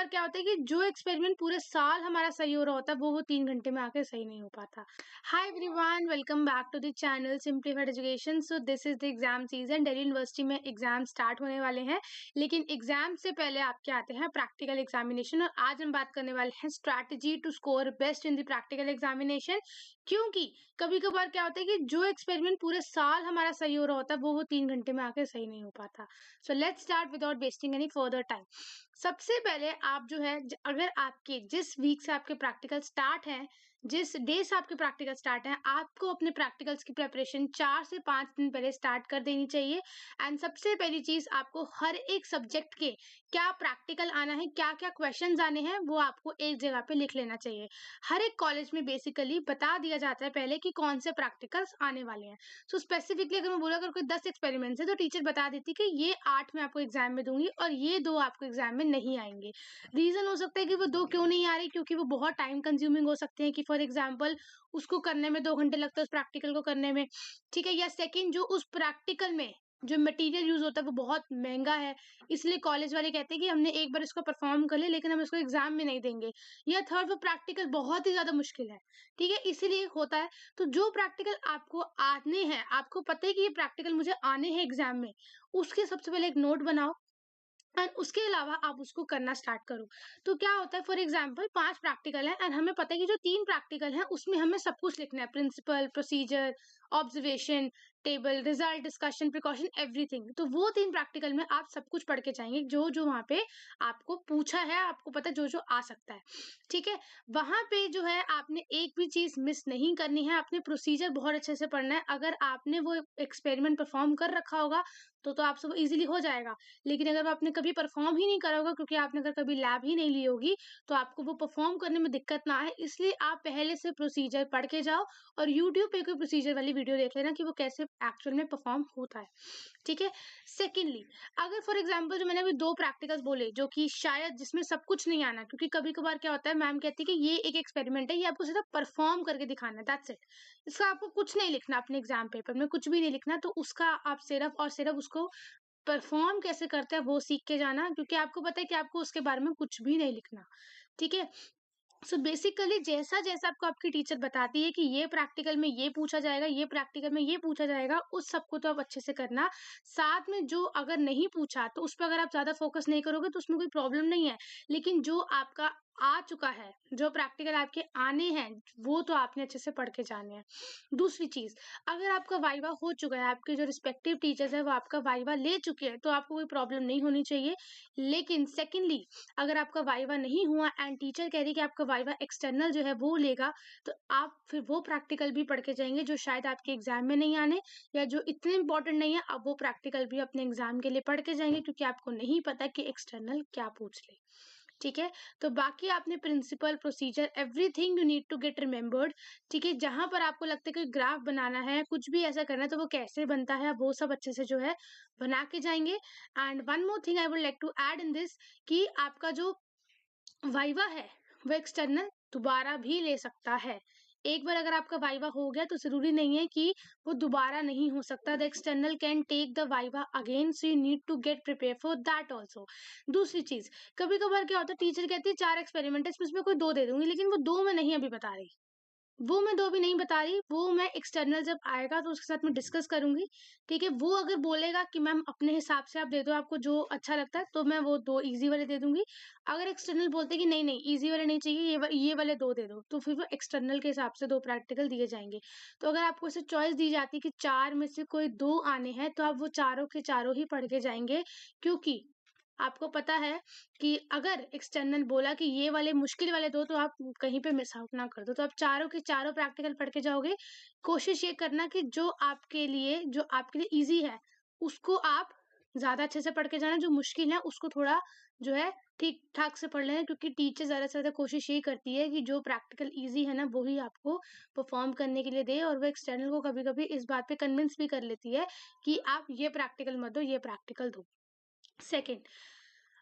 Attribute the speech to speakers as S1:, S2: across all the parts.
S1: कभार क्या होता है कि जो एक्सपेरिमेंट पूरे साल हमारा सही हो रहा होता है वो 3 घंटे में आके सही नहीं हो पाता। Hi everyone, welcome back to the channel simplified education. So this is the exam season. Delhi university में एग्जाम स्टार्ट होने वाले हैं, लेकिन एग्जाम से पहले आपके आते हैं प्रैक्टिकल एग्जामिनेशन। और आज हम बात करने वाले हैं strategy to score best in the practical examination. क्योंकि कभी कभार क्या होता है कि जो एक्सपेरिमेंट पूरे साल हमारा सही हो रहा होता है वो 3 घंटे में आके सही नहीं हो पाता। So let's start without wasting any further time. सबसे पहले आप जो है अगर आपके जिस वीक से आपके प्रैक्टिकल स्टार्ट हैं, जिस डे से आपके प्रैक्टिकल स्टार्ट हैं, आपको अपने प्रैक्टिकल्स की प्रिपरेशन 4 से 5 दिन पहले स्टार्ट कर देनी चाहिए। एंड सबसे पहली चीज, आपको हर एक सब्जेक्ट के क्या प्रैक्टिकल आना है, क्या क्या क्वेश्चंस आने हैं, वो आपको एक जगह पे लिख लेना चाहिए। हर एक कॉलेज में बेसिकली बता दिया जाता है पहले कि कौन से प्रैक्टिकल्स आने वाले हैं। सो स्पेसिफिकली अगर मैं बोला अगर कोई 10 एक्सपेरिमेंट्स है तो टीचर बता देती कि ये 8 मैं आपको एग्जाम में दूंगी और ये 2 आपको एग्जाम में नहीं आएंगे। रीजन हो सकता है कि वो 2 क्यों नहीं आ रही, क्योंकि वो बहुत टाइम कंज्यूमिंग हो सकते हैं कि फॉर एग्जाम्पल उसको करने में 2 घंटे लगता है, उस प्रैक्टिकल को करने में, ठीक है। या सेकंड, जो उस प्रैक्टिकल में जो मटेरियल यूज होता है वो बहुत महंगा है, इसलिए कॉलेज वाले कहते हैं कि हमने एक बार इसको परफॉर्म कर लिया लेकिन हम इसको एग्जाम में नहीं देंगे। या थर्ड, वो प्रैक्टिकल बहुत ही ज्यादा मुश्किल है, ठीक है, इसीलिए होता है। तो जो प्रैक्टिकल आपको आने हैं, आपको पता है कि ये प्रैक्टिकल मुझे आने हैं एग्जाम में, उसके सबसे पहले एक नोट बनाओ एंड उसके अलावा आप उसको करना स्टार्ट करो। तो क्या होता है, फॉर एग्जाम्पल 5 प्रैक्टिकल है एंड हमें पता है कि जो 3 प्रैक्टिकल है उसमें हमें सब कुछ लिखना है, principle, procedure, observation, table, result, discussion, precaution, everything. तो वो 3 प्रैक्टिकल में आप सब कुछ पढ़ के जाएंगे, जो जो वहां पे आपको पूछा है, आपको पता है जो जो आ सकता है, ठीक है। वहां पे जो है आपने एक भी चीज मिस नहीं करनी है, आपने प्रोसीजर बहुत अच्छे से पढ़ना है। अगर आपने वो एक्सपेरिमेंट परफॉर्म कर रखा होगा तो आप सब इजीली हो जाएगा। लेकिन अगर आपने कभी परफॉर्म ही नहीं करा होगा, क्योंकि आपने अगर कभी लैब ही नहीं ली होगी, तो आपको वो परफॉर्म करने में दिक्कत ना आए, इसलिए आप पहले से प्रोसीजर पढ़ के जाओ और यूट्यूब पे कोई प्रोसीजर वाली वीडियो देख लेना कि वो कैसे एक्चुअल में परफॉर्म होता है, ठीक है। सेकेंडली, अगर फॉर एग्जाम्पल जो मैंने अभी 2 प्रैक्टिकल्स बोले जो कि शायद जिसमें सब कुछ नहीं आना, क्योंकि कभी कभार क्या होता है, मैम कहती है कि ये एक एक्सपेरिमेंट है, ये आपको सिर्फ परफॉर्म करके दिखाना है, दैट्स इट। इसका आपको कुछ नहीं लिखना, अपने एग्जाम पेपर में कुछ भी नहीं लिखना, तो उसका आप सिर्फ और सिर्फ उसको परफॉर्म कैसे करते हैं वो सीख के जाना, क्योंकि आपको पता है कि आपको उसके बारे में कुछ भी नहीं लिखना, ठीक है। सो बेसिकली जैसा जैसा आपको आपकी टीचर बताती है कि ये प्रैक्टिकल में ये पूछा जाएगा, ये प्रैक्टिकल में ये पूछा जाएगा, उस सबको तो आप अच्छे से करना। साथ में जो अगर नहीं पूछा तो उस पर अगर आप ज्यादा फोकस नहीं करोगे तो उसमें कोई प्रॉब्लम नहीं है, लेकिन जो आपका आ चुका है, जो प्रैक्टिकल आपके आने हैं, वो तो आपने अच्छे से पढ़ के जाने हैं। दूसरी चीज, अगर आपका वाइवा हो चुका है, आपके जो रिस्पेक्टिव टीचर्स है वो आपका वाइवा ले चुके हैं, तो आपको कोई प्रॉब्लम नहीं होनी चाहिए। लेकिन सेकेंडली, अगर आपका वाइवा नहीं हुआ एंड टीचर कह रही है कि आपका वाइवा एक्सटर्नल जो है वो लेगा, तो आप फिर वो प्रैक्टिकल भी पढ़ के जाएंगे जो शायद आपके एग्जाम में नहीं आने, या जो इतने इंपॉर्टेंट नहीं है, आप वो प्रैक्टिकल भी अपने एग्जाम के लिए पढ़ के जाएंगे, क्योंकि आपको नहीं पता कि एक्सटर्नल क्या पूछ ले, ठीक है। तो बाकी आपने principle, procedure, everything you need to get remembered, ठीक है। जहां पर आपको लगता है कि ग्राफ बनाना है, कुछ भी ऐसा करना है, तो वो कैसे बनता है वो सब अच्छे से जो है बना के जाएंगे। And one more thing I would like to add in this, कि आपका जो वाइवा है वो एक्सटर्नल दोबारा भी ले सकता है। एक बार अगर आपका वाइवा हो गया तो जरूरी नहीं है कि वो दोबारा नहीं हो सकता। The external can take the viva again, so you need to get prepare for that also. दूसरी चीज, कभी कभार क्या होता है, टीचर कहती है 4 एक्सपेरिमेंट है, इसमें कोई 2 दे दूंगी, लेकिन वो 2 मैं नहीं अभी बता रही, वो मैं 2 भी नहीं बता रही, वो मैं एक्सटर्नल जब आएगा तो उसके साथ मैं डिस्कस करूंगी, ठीक है। वो अगर बोलेगा कि मैम अपने हिसाब से आप दे दो, आपको जो अच्छा लगता है, तो मैं वो 2 इजी वाले दे दूंगी। अगर एक्सटर्नल बोलते हैं कि नहीं नहीं इजी वाले नहीं चाहिए, ये वाले 2 दे दो, तो फिर वो एक्सटर्नल के हिसाब से 2 प्रैक्टिकल दिए जाएंगे। तो अगर आपको ऐसे चॉइस दी जाती है कि 4 में से कोई 2 आने हैं, तो आप वो चारों के चारों ही पढ़ के जाएंगे, क्योंकि आपको पता है कि अगर एक्सटर्नल बोला कि ये वाले मुश्किल वाले 2, तो आप कहीं पे मिस आउट ना कर दो, तो आप चारों के चारों प्रैक्टिकल पढ़ के जाओगे। कोशिश ये करना कि जो आपके लिए इजी है उसको आप ज्यादा अच्छे से पढ़ के जाना, जो मुश्किल है उसको थोड़ा जो है ठीक ठाक से पढ़ लेना, क्योंकि टीचर ज्यादा से ज्यादा कोशिश यही करती है कि जो प्रैक्टिकल इजी है ना वो ही आपको परफॉर्म करने के लिए दे, और वो एक्सटर्नल को कभी कभी इस बात पे कन्विंस भी कर लेती है कि आप ये प्रैक्टिकल मत दो, ये प्रैक्टिकल दो। सेकेंड,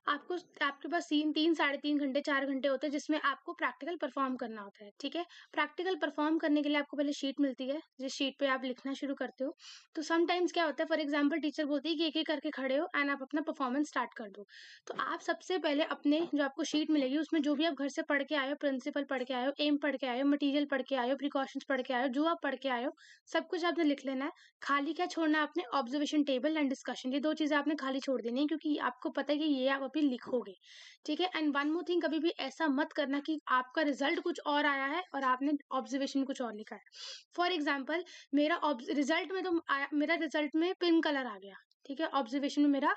S1: आपको आपके पास 3 साढ़े 3 घंटे 4 घंटे होते हैं जिसमें आपको प्रैक्टिकल परफॉर्म करना होता है, ठीक है? प्रैक्टिकल परफॉर्म करने के लिए आपको पहले शीट मिलती है, जिस शीट पे आप लिखना शुरू करते हो। तो सम टाइम्स क्या होता है, फॉर एग्जांपल टीचर बोलती है कि एक-एक करके खड़े हो एंड आप अपना परफॉर्मेंस स्टार्ट कर दो। तो आप सबसे पहले अपने जो आपको शीट मिलेगी उसमें जो भी आप घर से पढ़ के आए हो, प्रिंसिपल पढ़ के आए हो, एम पढ़ के आए हो, मटीरियल पढ़ के आए हो, प्रिकॉशंस पढ़ के आए हो, जो आप पढ़ के आए हो, सब कुछ आपने लिख लेना है। खाली क्या छोड़ना है आपने, ऑब्जर्वेशन टेबल एंड डिस्कशन, ये 2 चीज़ें आपने खाली छोड़ देनी है क्योंकि आपको पता है कि ये आप अभी लिखोगे। ठीक है? एंड वन मोर थिंग, कभी भी ऐसा मत करना कि आपका रिजल्ट कुछ और आया है और आपने ऑब्जर्वेशन में कुछ और लिखा है। फॉर एग्जाम्पल, रिजल्ट में तो आया, मेरा रिजल्ट में पिंक कलर आ गया, ठीक है? ऑब्जर्वेशन में मेरा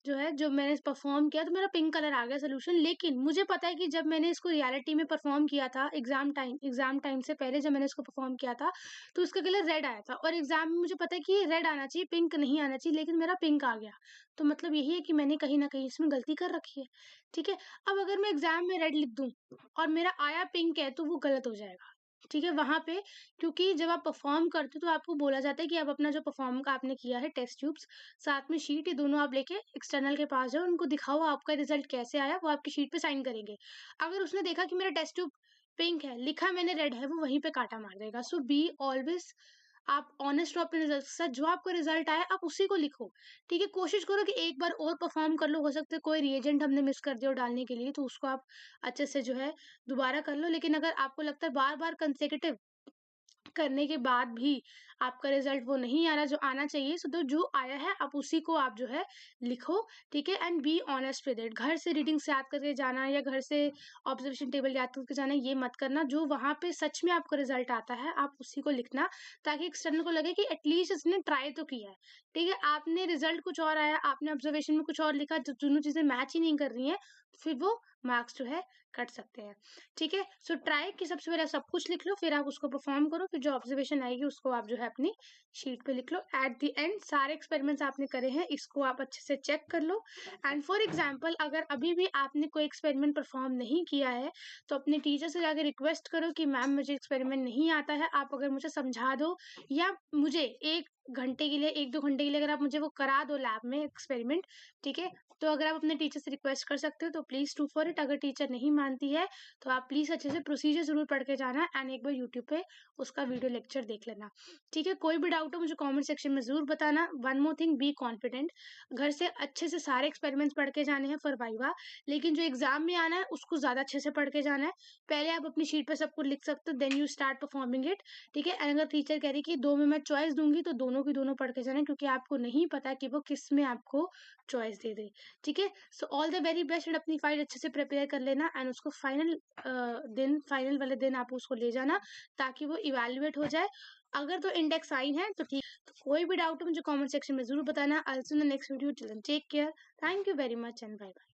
S1: जो है, जो मैंने परफॉर्म किया तो मेरा पिंक कलर आ गया सोल्यूशन, लेकिन मुझे पता है कि जब मैंने इसको रियलिटी में परफॉर्म किया था, एग्जाम टाइम से पहले जब मैंने इसको परफॉर्म किया था, तो उसका कलर रेड आया था और एग्जाम में मुझे पता है कि ये रेड आना चाहिए, पिंक नहीं आना चाहिए, लेकिन मेरा पिंक आ गया। तो मतलब यही है कि मैंने कहीं न कहीं इसमें गलती कर रखी है, ठीक है? अब अगर मैं एग्जाम में रेड लिख दूँ और मेरा आया पिंक है, तो वो गलत हो जाएगा, ठीक है? वहाँ पे, क्योंकि जब आप परफॉर्म करते हो तो आपको बोला जाता है कि आप अपना जो परफॉर्म का आपने किया है टेस्ट ट्यूब्स, साथ में शीट, ये दोनों आप लेके एक्सटर्नल के पास जाओ, उनको दिखाओ आपका रिजल्ट कैसे आया, वो आपकी शीट पे साइन करेंगे। अगर उसने देखा कि मेरा टेस्ट ट्यूब पिंक है, लिखा मैंने रेड है, वो वहीं पे काँटा मार देगा। सो बी ऑलवेज़, आप ऑनेस्ट हो अपने रिजल्ट के साथ, जो आपका रिजल्ट आया आप उसी को लिखो, ठीक है? कोशिश करो कि एक बार और परफॉर्म कर लो, हो सकता है कोई रिएजेंट हमने मिस कर दिया हो डालने के लिए, तो उसको आप अच्छे से जो है दोबारा कर लो। लेकिन अगर आपको लगता है बार-बार कंसेक्यूटिव करने के बाद भी आपका रिजल्ट वो नहीं आ रहा जो आना चाहिए, सो तो जो आया है आप उसी को आप जो है लिखो, ठीक है? And be honest with it. घर से रीडिंग्स याद करके जाना या घर से ऑब्जर्वेशन टेबल याद करके जाना, ये मत करना। जो वहाँ पे सच में आपको रिजल्ट आता है आप उसी को लिखना, ताकि एक्सटर्नल को लगे कि एटलीस्ट इसने ट्राई तो किया है, ठीक है? आपने रिजल्ट कुछ और आया, आपने ऑब्जर्वेशन में कुछ और लिखा, जो दोनों चीजें मैच ही नहीं कर रही हैं, फिर वो मार्क्स जो है कट सकते हैं, ठीक है? सो ट्राई कि सबसे पहले सब कुछ लिख लो, फिर आप उसको परफॉर्म करो, फिर जो ऑब्जर्वेशन आएगी उसको आप जो है अपनी शीट पे लिख लो। एट द एंड सारे एक्सपेरिमेंट्स आपने करे हैं, इसको आप अच्छे से चेक कर लो। एंड फॉर एग्जांपल, अगर अभी भी आपने कोई एक्सपेरिमेंट परफॉर्म नहीं किया है, तो अपने टीचर से जाके रिक्वेस्ट करो कि मैम मुझे एक्सपेरिमेंट नहीं आता है, आप अगर मुझे समझा दो, या मुझे 1 घंटे के लिए, 1-2 घंटे के लिए अगर आप मुझे वो करा दो लैब में एक्सपेरिमेंट, ठीक है? तो अगर आप अपने टीचर से रिक्वेस्ट कर सकते हो तो प्लीज़ डू फॉर इट। अगर टीचर नहीं मानती है तो आप प्लीज़ अच्छे से प्रोसीजर ज़रूर पढ़ के जाना एंड एक बार यूट्यूब पे उसका वीडियो लेक्चर देख लेना, ठीक है? कोई भी डाउट हो मुझे कमेंट सेक्शन में ज़रूर बताना। One more thing, be confident. घर से अच्छे से सारे एक्सपेरिमेंट्स पढ़ के जाने हैं फॉर वाइवा, लेकिन जो एग्ज़ाम में आना है उसको ज़्यादा अच्छे से पढ़ के जाना है। पहले आप अपनी शीट पे सब कुछ लिख सकते हो, then you start performing it, ठीक है? एंड अगर टीचर कह रही है कि 2 में मैं चॉइस दूँगी तो दोनों की दोनों पढ़ के जाना है, क्योंकि आपको नहीं पता कि वो किस में आपको चॉइस दे दे, ठीक है? So all the very best, and अपनी फाइल अच्छे से प्रिपेयर कर लेना एंड उसको फाइनल वाले दिन आप उसको ले जाना, ताकि वो इवैल्यूएट हो जाए। अगर तो इंडेक्स साइन है तो ठीक। तो कोई भी डाउट हो मुझे कमेंट सेक्शन में ज़रूर बताना। I will see you in the next video. Till then take care. Thank you very much and bye bye.